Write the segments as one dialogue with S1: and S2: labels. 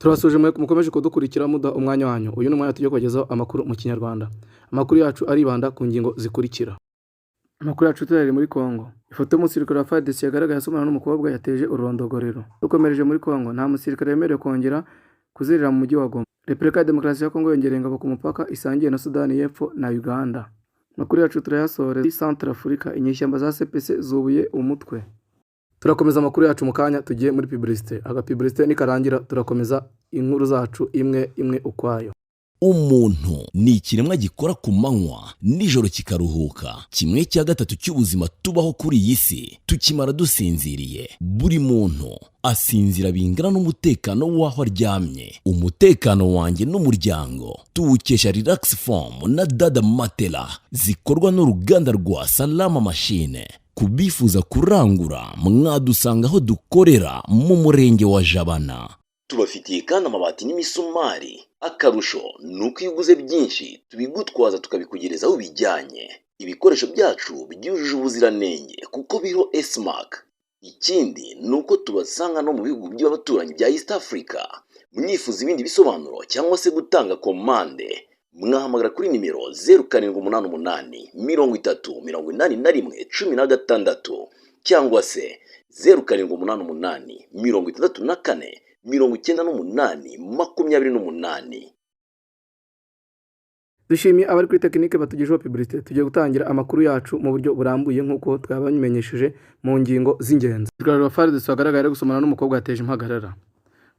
S1: Turabasuje mukomeje kudukurikira muda umwanya wanyu. Uyu ni umwanya tugiye kubagezaho amakuru mu Kinyarwanda. Amakuru yacu aribanda ku ngingo zikurikira. Amakuru yacu turere muri Kongo. Ifoto y'umusirikare wa FARDC yagaragaye asomana n'umukobwa yateje ururondogorero. Dukomereje muri Kongo, nta musirikare yemerewe kongera kuzerera mu mujyi wa Goma. Repubulika ya Demokarasi ya Kongo yongereye ingabo ku mupaka isangiye na Sudani y'Epfo na Uganda. Amakuru yacu turayasoreza muri Centrafrica, inyeshyamba za CPC zubuye umutwe. Turakomeza amakuru yacu mu kanya tugiye muri publicité. Publicité nikarangira turakomeza inkuru zacu imwe imwe ukwayo.
S2: Umuntu ni ikiremwa gikora ku manywa nijoro kikaruhuka. Kimwe cya gatatu cy'ubuzima tubaho kuri iyi si tukimara dusinziriye. Buri muntu asinzira bingana n'umutekano w'aho aryamye. Umutekano wanjye n'umuryango tuwukesha Relax Foam na Dada Matela zikorwa n'uruganda rwa Salama Machine. Kubifuza kurangura mwadusanga aho dukorera mu murenge wa Jabana. Tubafitiye kandi amabati n'imisumari. Akarusho nuko iyo uguze byinshi tubigutwaza tukabikugereza aho bijyanye. Ibikoresho byacu byujuje ubuziranenge kuko biriho S-Mark. Ikindi nuko tubasanga no mu bihugu by'abaturanyi bya East Africa. Mwifuza ibindi bisobanuro cyangwa se gutanga komande, mwahamagara kuri nimero 0788 3081 cyangwa se 0788 64 98.
S1: Dushimiye abari kuri tekinike batugejeho publicité. Tugiye gutangira amakuru yacu mu buryo burambuye nk'uko twabamenyesheje mu ngingo z'ingenzi. Umusirikare wa FARDC wagaragaye gusomana n'umukobwa yateje impagarara.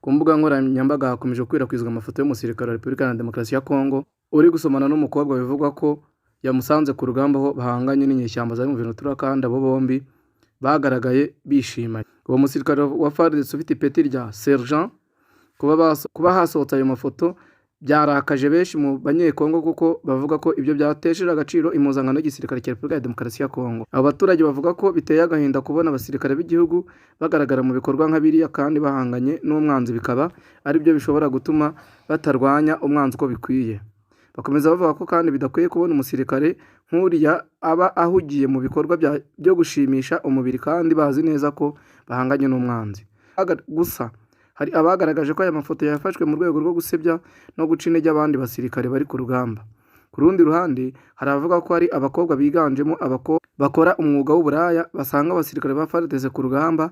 S1: Ku mbuga nkoranyambaga hakomeje gukwirakwizwa amafoto y'umusirikare wa Repubulika ya Demokarasi ya Kongo uri gusomana n'umukobwa bivugwa ko yamusanze ku rugamba aho bahanganye n'inyeshyamba za M23 kandi abo bombi bagaragaye bishimanye. Uwo musirikare wa FARDC ufite ipeti rya sergent kuba hasohotse ayo mafoto byarakaje benshi mu banyekongo kuko bavuga ko ibyo byatesheje agaciro impuzankano y'igisirikare cya Repubulika ya Demokarasi ya Kongo. Abo baturage bavuga ko biteye agahinda kubona abasirikare b'igihugu bagaragara mu bikorwa nk'abiriya kandi bahanganye n'umwanzi, bikaba ari byo bishobora gutuma batarwanya umwanzi uko bikwiye. Bakomeza bavuga ko kandi bidakwiye kubona umusirikare nk'uriya aba ahugiye mu bikorwa byo gushimisha umubiri kandi bazi neza ko bahanganye n'umwanzi. Gusa hari abagaragaje ko aya mafoto yafashwe mu rwego rwo gusebya no guca intege abandi basirikare bari ku rugamba. Ku rundi ruhande hari abavuga ko hari abakobwa biganjemo bakora umwuga w'uburaya basanga abasirikare ba FARDC ku rugamba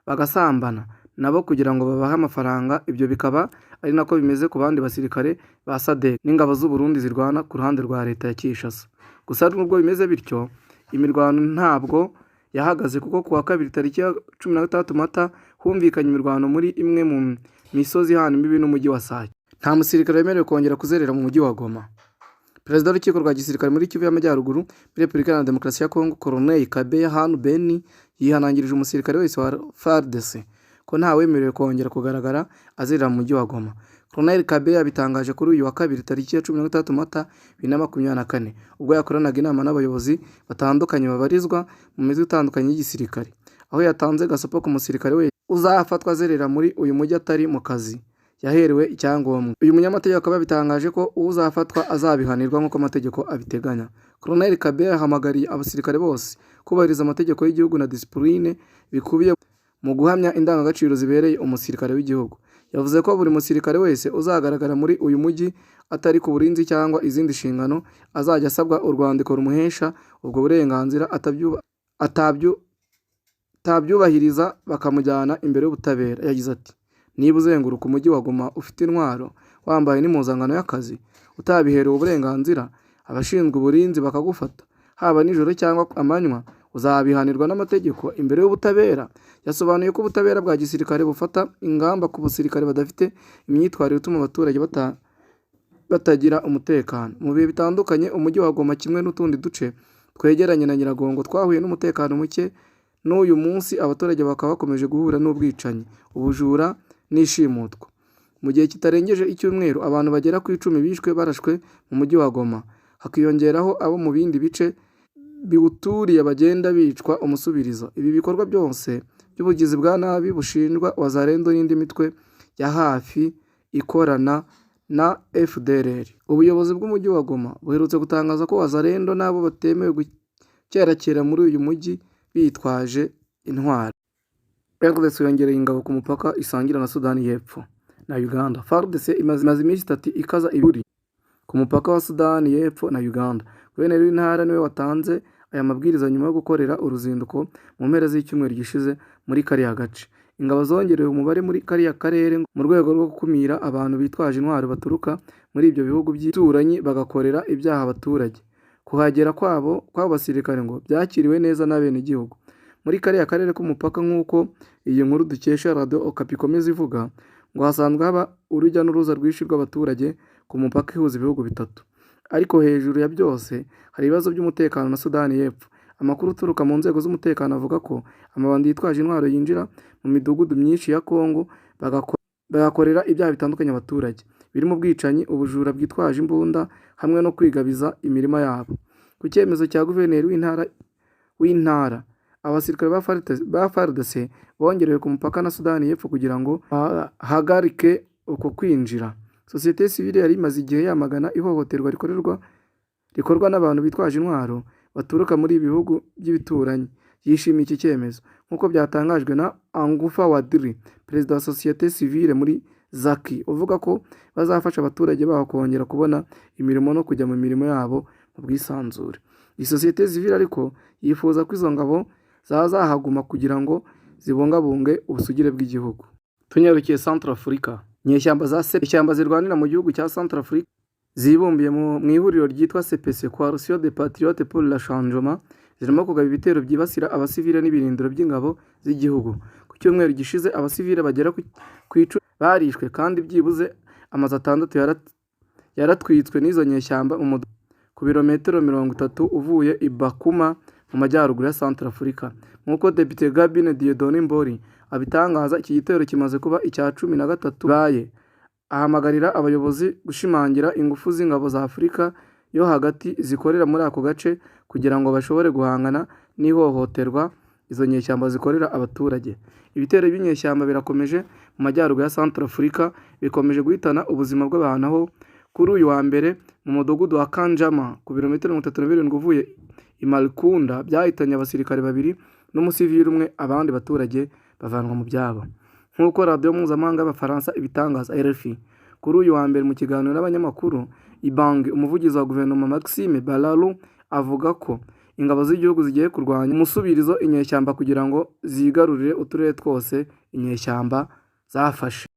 S1: bagasambana nabo kugira ngo babahe amafaranga. Ibyo bikaba ari nako bimeze ku bandi basirikare ba SADC n'ingabo z'u Burundi zirwana ku ruhande rwa leta ya Kinshasa. Gusa nubwo bimeze bityo, imirwano ntabwo yahagaze kuko kuwa kabiri tariki ya 16 Mata humvikanye imirwano muri imwe mu misozi hano imbibi n'umujyi wa Sake. Nta musirikare wemerewe kongera kuzerera mu mujyi wa Goma. Perezida w'urukiko rwa gisirikare muri Kivu y'Amajyaruguru muri Repubulika ya Demokarasi ya Kongo, Colonel Kabeya Hanu Beni, yihanangirije umusirikare wese wa FARDC ko nta wemerewe kongera kugaragara azerera mu mujyi wa Goma. Colonel Kabeya bitangaje kuri uyu wa kabiri tariki ya 16 Mata 2024 ubwo yakoranaga inama n'abayobozi batandukanye babarizwa mu mitwe itandukanye y'igisirikare, aho yatanze gasopo ku musirikare we uzafatwa azerera muri uyu mujyi atari mu kazi yaherewe icyangombwa. Uyu munyamategeko akaba bitangaje ko uzafatwa azabihanirwa nk'uko amategeko abiteganya. Colonel Kabeya yahamagariye abasirikare bose kubahiriza amategeko y'igihugu na discipline bikubiye mu guhamya indangagaciro zibereye umusirikare w'igihugu. Yavuze ko buri musirikare wese uzagaragara muri uyu mujyi atari ku burinzi cyangwa izindi nshingano azajya asabwa urwandiko rumuhesha ubwo burenganzira, atabyubahiriza bakamujyana imbere y'ubutabera. Yagize ati, niba uzenguruka umujyi wa Goma ufite intwaro wambaye n'impuzankano y'akazi utabiherewe uburenganzira, abashinzwe uburinzi bakagufata haba nijoro cyangwa amanywa, uzabihanirwa n'amategeko imbere y'ubutabera. Yasobanuye ko ubutabera bwa gisirikare bufata ingamba ku basirikare badafite imyitwarire ituma abaturage batagira umutekano. Mu bihe bitandukanye umujyi wa Goma kimwe n'utundi duce twegeranye na Nyiragongo twahuye n'umutekano muke, n'uyu munsi abaturage bakaba bakomeje guhura n'ubwicanyi, ubujura n'ishimutwa. Mu gihe kitarengeje icyumweru abantu bagera ku 10 bishwe barashwe mu mujyi wa Goma, hakiyongeraho abo mu bindi bice biwuturiye bagenda bicwa umusubirizo. Ibi bikorwa byose by'ubugizi bwa nabi bushinjwa Wazalendo n'indi mitwe ya hafi ikorana na FDLR. Ubuyobozi bw'umujyi wa Goma buherutse gutangaza ko Wazalendo nabo batemewe gukerakera muri uyu mujyi bitwaje intwaro. FARDC yongereye ingabo ku mupaka isangira na Sudani y'Epfo. na Uganda. FARDC imaze iminsi 3 ikaza iburi ku mupaka wa Sudani y'Epfo na Uganda. Guverineri w'intara niwe watanze aya mabwiriza nyuma yo gukorera uruzinduko mu mpera z'icyumweru gishize muri kariya gace. Ingabo zongerewe umubare muri kariya karere mu rwego rwo gukumira abantu bitwaje intwaro baturuka muri ibyo bihugu by'ituranyi bagakorera ibyaha abaturage. Kuhagera kw'abo basirikare ngo byakiriwe neza n'abenegihugu. Muri kariya karere k'umupaka nk'uko iyi nkuru dukesha Radio Okapi ikomeza ivuga, ngo hasanzwe haba urujya n'uruza rwinshi rw'abaturage ku mupaka ihuza ibihugu bitatu. Ariko hejuru ya byose hari ibibazo by'umutekano na Sudani y'Epfo. Amakuru uturuka mu nzego z'umutekano avuga ko amabandi yitwaje intwaro yinjira mu midugudu myinshi ya Kongo bagakorera ibyaha bitandukanye abaturage, birimo ubwicanyi, ubujura bwitwaje imbunda hamwe no kwigabiza imirima yabo. Ku cyemezo cya guverineri w'intara, abasirikare ba FARDC bongerewe ku mupaka na Sudani y'Epfo kugira ngo hagarike uko kwinjira. Sosiyete sivile yari imaze igihe yamagana ihohoterwa rikorwa n'abantu bitwaje intwaro baturuka muri ibi bihugu by'ibituranyi. Yishimiye iki cyemezo nk'uko byatangajwe na Angufa Wadri, perezida wa sosiyete sivile muri Zaki, uvuga ko bazafasha abaturage baho kongera kubona imirimo no kujya mu mirimo yabo mu bwisanzure. Iyi sosiyete sivile ariko yifuza ko izo ngabo zahaguma kugira ngo zibungabunge ubusugire bw'igihugu. Tunyarukiye Centrafrica. Inyeshyamba zirwanira mu gihugu cya Centrafrica zibumbiye mu ihuriro ryitwa CPC, Coalition des Patriotes pour le Changement, zirimo kugaba ibitero byibasira abasivile n'ibirindiro by'ingabo z'igihugu. Ku cyumweru gishize abasivile bagera ku 10 barishwe kandi byibuze amazu 6 yaratwitswe n'izo nyeshyamba ku birometero 30 uvuye i Bakuma mu majyaruguru ya Centrafrica. Nk'uko Depite Gabine Dieudonné Mbori abitangaza, iki gitero kimaze kuba icya 13 baye. Ahamagarira abayobozi gushimangira ingufu z'ingabo za Afurika yo hagati zikorera muri ako gace kugira ngo bashobore guhangana n'ihohoterwa izo nyeshyamba zikorera abaturage. Ibitero by'inyeshyamba birakomeje mu majyaruguru ya Centrafrica, bikomeje guhitana ubuzima bw'abantu aho kuri uyu wa mbere mu mudugudu wa Kanjama ku birometero 37 uvuye i Malkunda byahitanye abasirikare 2 n'umusivili umwe, abandi baturage bavanwa mu byabo. Nk'uko Radio Mpuzamahanga y'Abafaransa ibitangaza RFI, kuri uyu wa mbere mu kiganiro n'abanyamakuru, Ibangi, umuvugizi wa guverinoma Maxime Balalu, avuga ko ingabo z'igihugu zigiye kurwanya umusubirizo inyeshyamba kugira ngo zigarurire uturere twose inyeshyamba zafashe.